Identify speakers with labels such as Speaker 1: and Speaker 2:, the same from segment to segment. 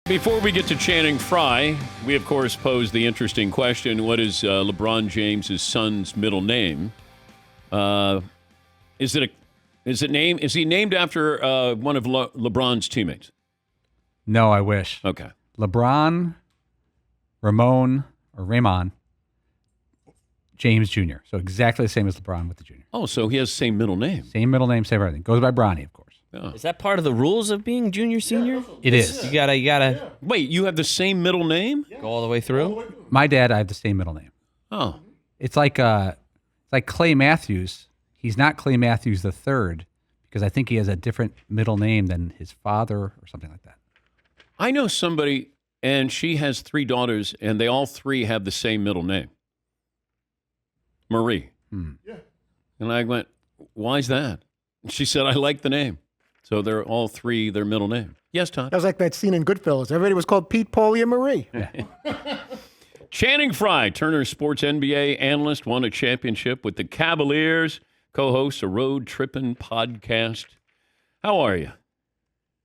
Speaker 1: Before we get to Channing Frye, we of course pose the interesting question: what is LeBron James' son's middle name? Is he named after one of LeBron's teammates?
Speaker 2: No, I wish.
Speaker 1: Okay.
Speaker 2: LeBron, Raymond James Jr. So exactly the same as LeBron with the junior.
Speaker 1: Oh, so he has the same middle name.
Speaker 2: Same middle name, same everything. Goes by Bronny, of course.
Speaker 1: Oh.
Speaker 3: Is that part of the rules of being junior, senior?
Speaker 2: It is.
Speaker 3: You gotta
Speaker 1: Wait, you have the same middle name?
Speaker 3: go all the way through?
Speaker 2: My dad, I have the same middle name.
Speaker 1: Oh.
Speaker 2: It's like Clay Matthews. He's not Clay Matthews III because I think he has a different middle name than his father or something like that.
Speaker 1: I know somebody, and she has 3 daughters, and they all 3 have the same middle name. Marie.
Speaker 4: Yeah.
Speaker 1: And I went, why is that? And she said, I like the name. So they're all 3 their middle name. Yes, Todd.
Speaker 4: That was like that scene in Goodfellas. Everybody was called Pete, Paulie, and Marie.
Speaker 1: Channing Frye, Turner Sports NBA analyst, won a championship with the Cavaliers, co-hosts a road tripping podcast. How are you?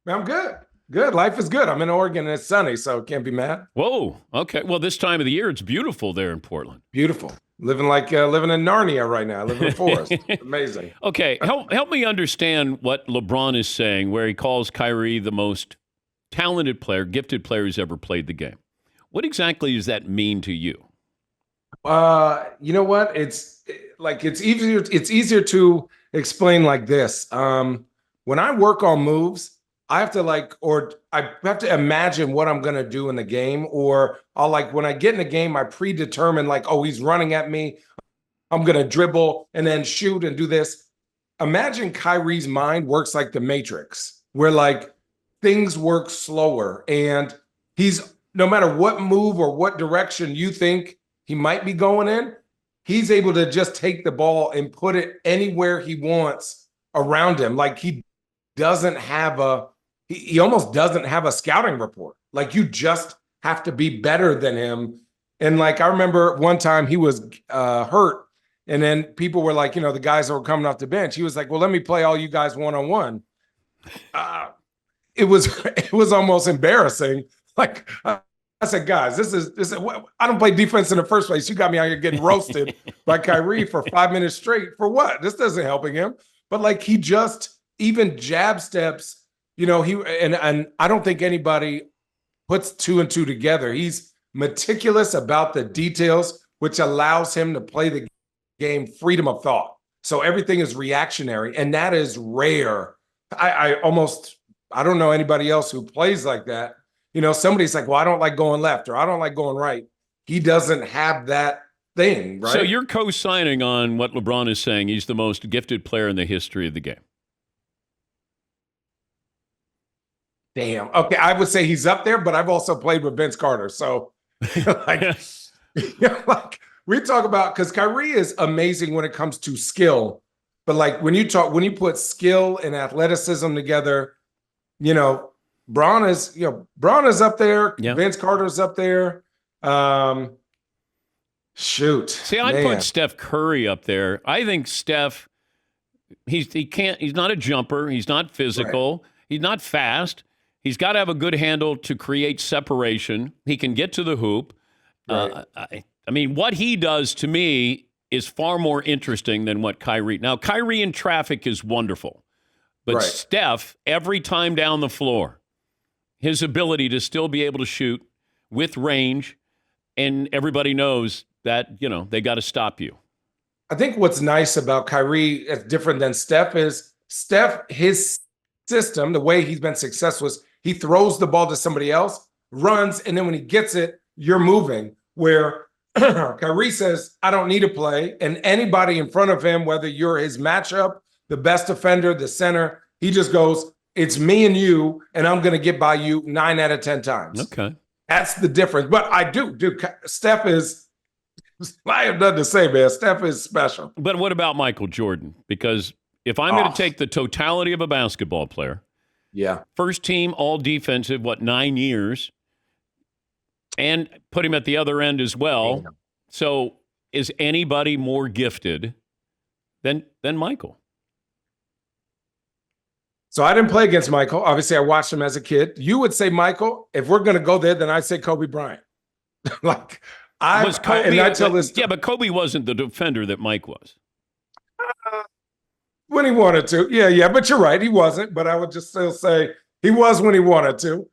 Speaker 5: I'm good. Good. Life is good. I'm in Oregon and it's sunny, so can't be mad.
Speaker 1: Whoa. Okay. Well, this time of the year, it's beautiful there in Portland.
Speaker 5: Beautiful. Living in Narnia right now. I live in a forest. Amazing.
Speaker 1: Okay. Help me understand what LeBron is saying, where he calls Kyrie the most talented player, gifted player who's ever played the game. What exactly does that mean to you?
Speaker 5: You know what? It's easier to explain like this. When I work on moves, I have to imagine what I'm gonna do in the game, or when I get in the game, I predetermine he's running at me, I'm gonna dribble and then shoot and do this. Imagine Kyrie's mind works like the Matrix, where things work slower, and he's no matter what move or what direction you think he might be going in, he's able to just take the ball and put it anywhere he wants around him. He almost doesn't have a scouting report. You just have to be better than him. And I remember one time he was hurt, and then people were the guys that were coming off the bench. He was like, well, let me play all you guys one-on-one. It was almost embarrassing. I said, guys, this is I don't play defense in the first place. You got me out here getting roasted by Kyrie for 5 minutes straight. For what? This doesn't helping him. But he just even jab steps. And I don't think anybody puts 2 and 2 together. He's meticulous about the details, which allows him to play the game freedom of thought. So everything is reactionary, and that is rare. I don't know anybody else who plays like that. Somebody's like, well, I don't like going left, or I don't like going right. He doesn't have that thing, right?
Speaker 1: So you're co-signing on what LeBron is saying. He's the most gifted player in the history of the game.
Speaker 5: Damn. Okay, I would say he's up there, but I've also played with Vince Carter. So, we talk about, because Kyrie is amazing when it comes to skill, but when you put skill and athleticism together, Bron is up there.
Speaker 1: Yeah.
Speaker 5: Vince Carter's up there.
Speaker 1: See, I put Steph Curry up there. I think Steph, he's not a jumper. He's not physical. Right. He's not fast. He's got to have a good handle to create separation. He can get to the hoop. Right. I mean, what he does to me is far more interesting than what Kyrie. Now, Kyrie in traffic is wonderful. But right. Steph, every time down the floor, his ability to still be able to shoot with range, and everybody knows that, they got to stop you.
Speaker 5: I think what's nice about Kyrie, that's different than Steph, is his system, the way he's been successful is he throws the ball to somebody else, runs, and then when he gets it, you're moving. Where Kyrie says, I don't need to play, and anybody in front of him, whether you're his matchup, the best defender, the center, he just goes, it's me and you, and I'm going to get by you 9 out of 10 times.
Speaker 1: Okay.
Speaker 5: That's the difference. But I do. Steph is, I have nothing to say, man. Steph is special.
Speaker 1: But what about Michael Jordan? Because if I'm going to take the totality of a basketball player,
Speaker 5: yeah,
Speaker 1: first team, all defensive, 9 years, and put him at the other end as well. Damn. So is anybody more gifted than Michael?
Speaker 5: So I didn't play against Michael. Obviously, I watched him as a kid. You would say Michael. If we're going to go there, then I'd say Kobe Bryant. Like
Speaker 1: Was Kobe?
Speaker 5: and I tell this.
Speaker 1: Yeah, but Kobe wasn't the defender that Mike was.
Speaker 5: When he wanted to. Yeah. But you're right. He wasn't. But I would just still say he was when he wanted to.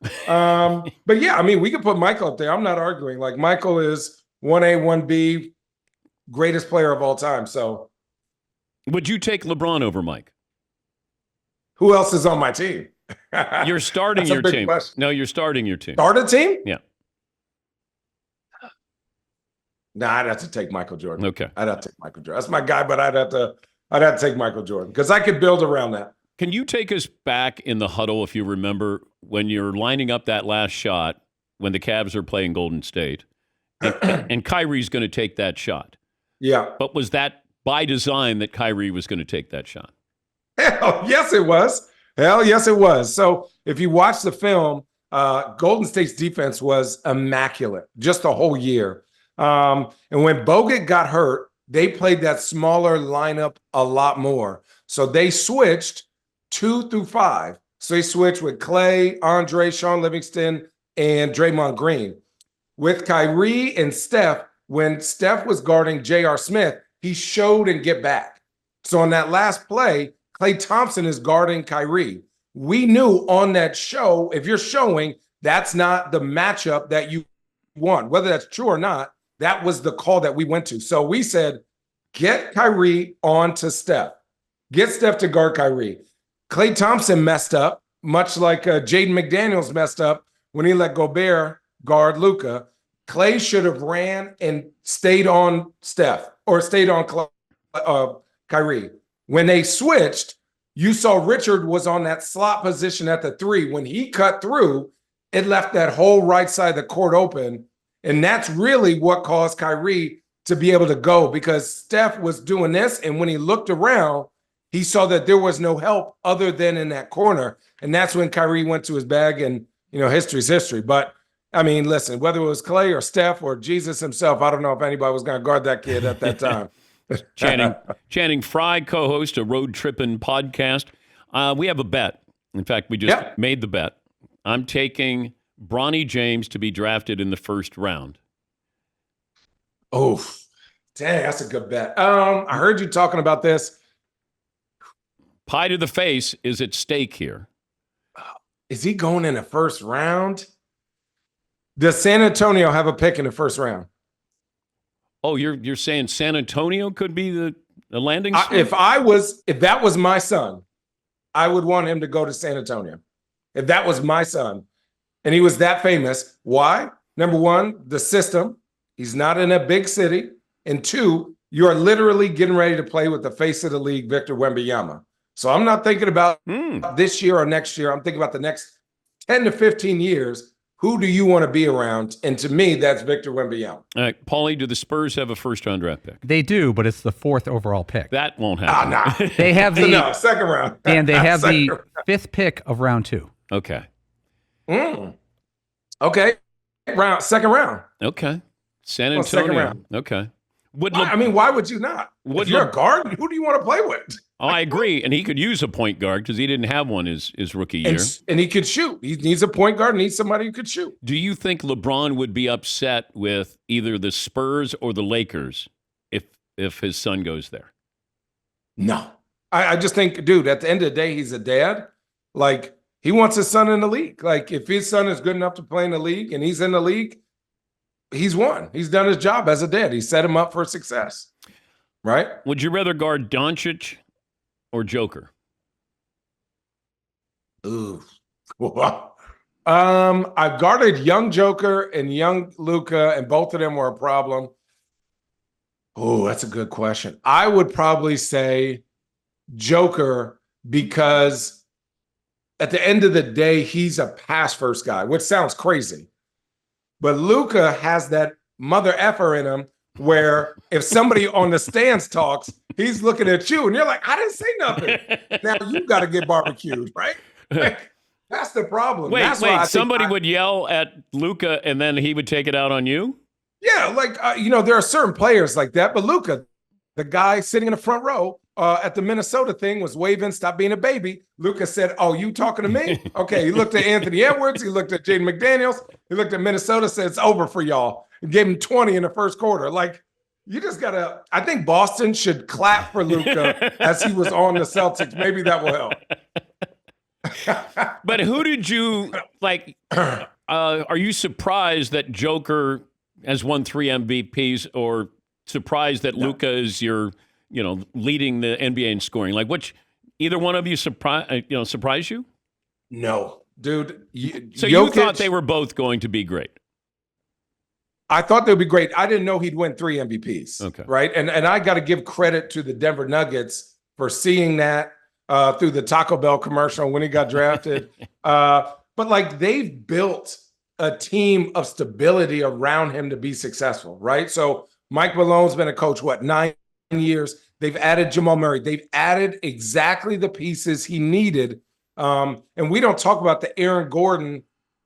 Speaker 5: But yeah, I mean, we could put Michael up there. I'm not arguing. Like Michael is 1A, 1B, greatest player of all time. So
Speaker 1: Would you take LeBron over Mike?
Speaker 5: who else is on my team?
Speaker 1: You're starting
Speaker 5: That's a
Speaker 1: your
Speaker 5: big
Speaker 1: team.
Speaker 5: question.
Speaker 1: No, you're starting your team.
Speaker 5: Start a team?
Speaker 1: Yeah.
Speaker 5: Nah, I'd have to take Michael Jordan.
Speaker 1: Okay.
Speaker 5: I'd have to take Michael Jordan. That's my guy, but I'd have to take Michael Jordan because I could build around that.
Speaker 1: Can you take us back in the huddle, if you remember, when you're lining up that last shot when the Cavs are playing Golden State, and Kyrie's going to take that shot?
Speaker 5: Yeah.
Speaker 1: But was that by design that Kyrie was going to take that shot?
Speaker 5: Hell yes, it was. Hell yes, it was. So if you watch the film, Golden State's defense was immaculate just the whole year. And when Bogut got hurt, they played that smaller lineup a lot more. So they switched 2 through 5. So they switched with Clay, Andre, Sean Livingston, and Draymond Green. With Kyrie and Steph, when Steph was guarding J.R. Smith, he showed and get back. So on that last play, Klay Thompson is guarding Kyrie. We knew on that show, if you're showing, that's not the matchup that you want. Whether that's true or not, that was the call that we went to. So we said, get Kyrie on to Steph. Get Steph to guard Kyrie. Klay Thompson messed up, much like Jaden McDaniels messed up when he let Gobert guard Luka. Klay should have ran and stayed on Steph or stayed on Kyrie. When they switched, you saw Richard was on that slot position at the 3. When he cut through, it left that whole right side of the court open. And that's really what caused Kyrie to be able to go because Steph was doing this. And when he looked around, he saw that there was no help other than in that corner. And that's when Kyrie went to his bag and, history's history. But, I mean, listen, whether it was Clay or Steph or Jesus himself, I don't know if anybody was going to guard that kid at that time.
Speaker 1: Channing Frye, co-host a Road Trippin' podcast. We have a bet. In fact, we just made the bet. I'm taking Bronny James to be drafted in the first round.
Speaker 5: Oh, dang, that's a good bet. I heard you talking about this.
Speaker 1: Pie to the face is at stake here.
Speaker 5: Is he going in the first round? Does San Antonio have a pick in the first round?
Speaker 1: Oh, you're saying San Antonio could be the landing spot?
Speaker 5: If that was my son, I would want him to go to San Antonio. If that was my son, and he was that famous, why? Number one, the system. He's not in a big city. And 2, you are literally getting ready to play with the face of the league, Victor Wembanyama. So I'm not thinking about this year or next year. I'm thinking about the next 10 to 15 years. Who do you want to be around? And to me, that's Victor Wembanyama.
Speaker 1: All right, Paulie, do the Spurs have a first-round draft pick?
Speaker 2: They do, but it's the 4th overall pick.
Speaker 1: That won't happen.
Speaker 5: Nah.
Speaker 2: They have the
Speaker 5: No, second round.
Speaker 2: and they have the
Speaker 5: Second
Speaker 2: 5th pick of round 2.
Speaker 1: Okay.
Speaker 5: Okay. Second round.
Speaker 1: Okay. San
Speaker 5: Well, second
Speaker 1: Antonio.
Speaker 5: round.
Speaker 1: Okay.
Speaker 5: Why would you not? If you're a guard, who do you want to play with?
Speaker 1: Oh, I agree. And he could use a point guard because he didn't have one his rookie year.
Speaker 5: And he could shoot. He needs a point guard, needs somebody who could shoot.
Speaker 1: Do you think LeBron would be upset with either the Spurs or the Lakers if his son goes there?
Speaker 5: No. I just think, dude, at the end of the day, he's a dad. Like, he wants his son in the league. Like, if his son is good enough to play in the league and he's in the league, he's won. He's done his job as a dad. He set him up for success. Right?
Speaker 1: Would you rather guard Doncic or Joker?
Speaker 5: Ooh. I've guarded young Joker and young Luka, and both of them were a problem. Oh, that's a good question. I would probably say Joker because at the end of the day, he's a pass-first guy, which sounds crazy. But Luka has that mother effer in him where if somebody on the stands talks, he's looking at you and you're like, I didn't say nothing. Now you got to get barbecued, right? Like, that's the problem.
Speaker 1: Wait,
Speaker 5: that's why
Speaker 1: somebody would yell at Luka and then he would take it out on you?
Speaker 5: Yeah, like, there are certain players like that. But Luka, the guy sitting in the front row, at the Minnesota thing was waving, stop being a baby. Luka said, "Oh, you talking to me?" Okay, he looked at Anthony Edwards, he looked at Jaden McDaniels, he looked at Minnesota, said it's over for y'all, and gave him 20 in the first quarter. Like, you just gotta. I think Boston should clap for Luka as he was on the Celtics. Maybe that will help.
Speaker 1: But who did you like? Are you surprised that Joker has won 3 MVPs, or surprised that Luka is leading the NBA in scoring? Like, either one of you surprise you?
Speaker 5: No, dude.
Speaker 1: So you thought they were both going to be great?
Speaker 5: I thought they'd be great. I didn't know he'd win 3 MVPs.
Speaker 1: Okay.
Speaker 5: Right. And I got to give credit to the Denver Nuggets for seeing that through the Taco Bell commercial when he got drafted. But like, they've built a team of stability around him to be successful. Right. So Mike Malone's been a coach, 9 years. They've added Jamal Murray. They've added exactly the pieces he needed. And we don't talk about the Aaron Gordon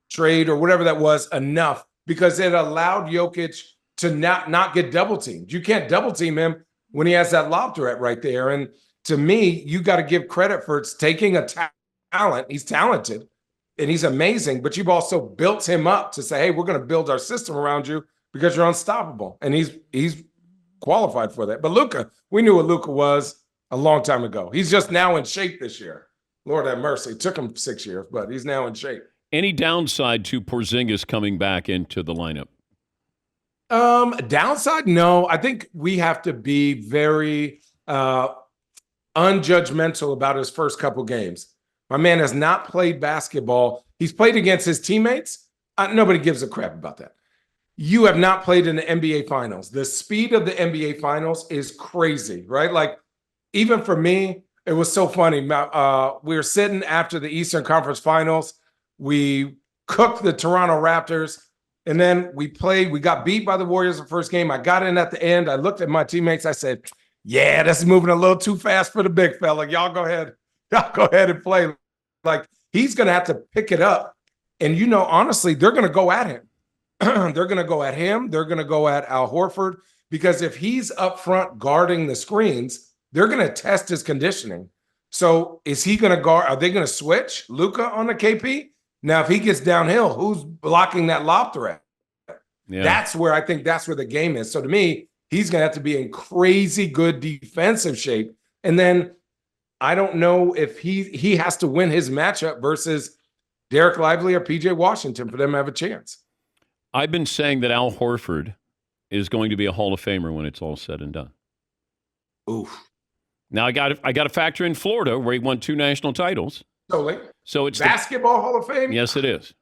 Speaker 5: trade or whatever that was enough, because it allowed Jokic to not get double teamed. You can't double team him when he has that lob threat right there. And to me, you got to give credit for taking a talent. He's talented and he's amazing, but you've also built him up to say, hey, we're going to build our system around you because you're unstoppable. And he's qualified for that. But Luka, we knew what Luka was a long time ago. He's just now in shape this year. Lord have mercy. It took him 6 years, but he's now in shape.
Speaker 1: Any downside to Porzingis coming back into the lineup?
Speaker 5: Downside? No. I think we have to be very unjudgmental about his first couple games. My man has not played basketball. He's played against his teammates. Nobody gives a crap about that. You have not played in the NBA Finals. The speed of the NBA Finals is crazy, right? Like, even for me, it was so funny. We were sitting after the Eastern Conference Finals. We cooked the Toronto Raptors, and then we got beat by the Warriors the first game. I got in at the end. I looked at my teammates. I said, yeah, this is moving a little too fast for the big fella. Y'all go ahead and play. Like, he's going to have to pick it up. And, honestly, they're going to go at him. They're going to go at him. They're going to go at Al Horford, because if he's up front guarding the screens, they're going to test his conditioning. So is he going to guard? Are they going to switch Luka on the KP? Now, if he gets downhill, who's blocking that lob threat? Yeah. That's where the game is. So to me, he's going to have to be in crazy good defensive shape. And then I don't know if he has to win his matchup versus Derek Lively or PJ Washington for them to have a chance.
Speaker 1: I've been saying that Al Horford is going to be a Hall of Famer when it's all said and done.
Speaker 5: Oof.
Speaker 1: Now I got to factor in Florida, where he won 2 national titles.
Speaker 5: Totally.
Speaker 1: So it's
Speaker 5: Basketball Hall of Fame?
Speaker 1: Yes, it is.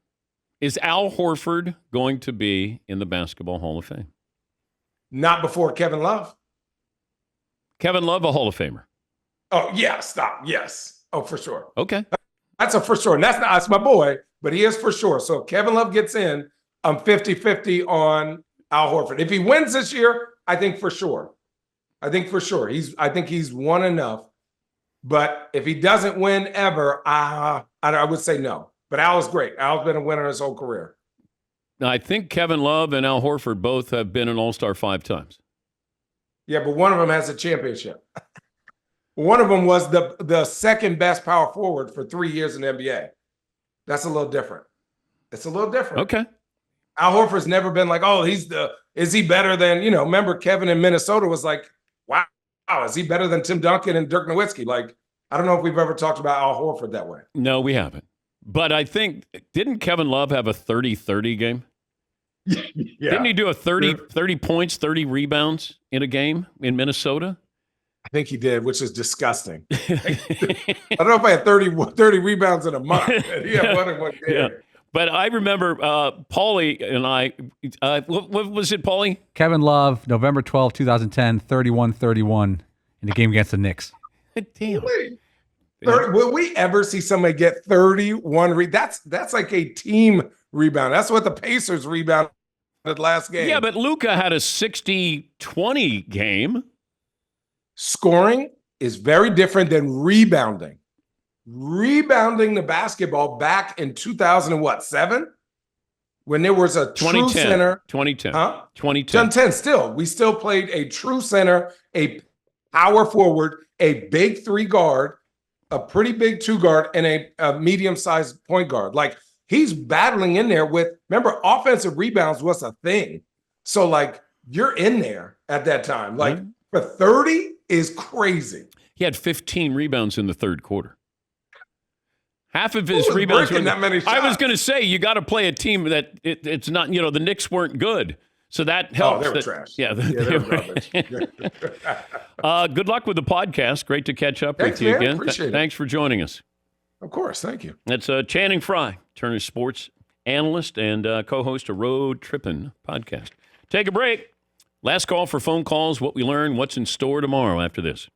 Speaker 1: Is Al Horford going to be in the Basketball Hall of Fame?
Speaker 5: Not before Kevin Love.
Speaker 1: Kevin Love, a Hall of Famer.
Speaker 5: Oh, yeah, stop. Yes. Oh, for sure.
Speaker 1: Okay.
Speaker 5: That's a for sure. And that's my boy, but he is for sure. So if Kevin Love gets in, I'm 50-50 on Al Horford. If he wins this year, I think for sure. I think he's won enough. But if he doesn't win ever, I would say no. But Al is great. Al's been a winner his whole career.
Speaker 1: Now, I think Kevin Love and Al Horford both have been an All-Star 5 times.
Speaker 5: Yeah, but one of them has a championship. One of them was the second best power forward for 3 years in the NBA. That's a little different. It's a little different.
Speaker 1: Okay.
Speaker 5: Al Horford's never been like, oh, is he better than, remember Kevin in Minnesota was like, wow, is he better than Tim Duncan and Dirk Nowitzki? Like, I don't know if we've ever talked about Al Horford that way.
Speaker 1: No, we haven't. But I think, didn't Kevin Love have a 30-30 game?
Speaker 5: Yeah.
Speaker 1: Didn't he do a 30 points, 30 rebounds in a game in Minnesota?
Speaker 5: I think he did, which is disgusting. I don't know if I had 30 rebounds in a month. He had one in one game. Yeah.
Speaker 1: But I remember Paulie and I, what was it, Paulie?
Speaker 2: Kevin Love, November 12, 2010, 31-31 in the game against the Knicks.
Speaker 1: Damn.
Speaker 5: Will we ever see somebody get 31 That's like a team rebound. That's what the Pacers rebounded last game.
Speaker 1: Yeah, but Luka had a 60-20 game.
Speaker 5: Scoring is very different than rebounding. Rebounding the basketball back in 2007, when there was a true center.
Speaker 1: 2010.
Speaker 5: Huh?
Speaker 1: 2010.
Speaker 5: 2010 still. We still played a true center, a power forward, a big 3 guard, a pretty big 2 guard, and a medium-sized point guard. Like, he's battling in there with, remember, offensive rebounds was a thing. So, like, you're in there at that time. Like, for 30 is crazy.
Speaker 1: He had 15 rebounds in the third quarter. Half of his rebounds were
Speaker 5: that many shots?
Speaker 1: I was going to say, you got to play a team that it's not, the Knicks weren't good. So that helps.
Speaker 5: Oh, they were trash.
Speaker 1: Yeah,
Speaker 5: they were rubbish.
Speaker 1: Good luck with the podcast. Great to catch up
Speaker 5: Thanks,
Speaker 1: with you
Speaker 5: man.
Speaker 1: again.
Speaker 5: Appreciate it.
Speaker 1: Thanks for joining us.
Speaker 5: Of course. Thank you.
Speaker 1: That's Channing Frye, Turner Sports analyst and co-host of Road Trippin' podcast. Take a break. Last call for phone calls, what we learned, what's in store tomorrow after this.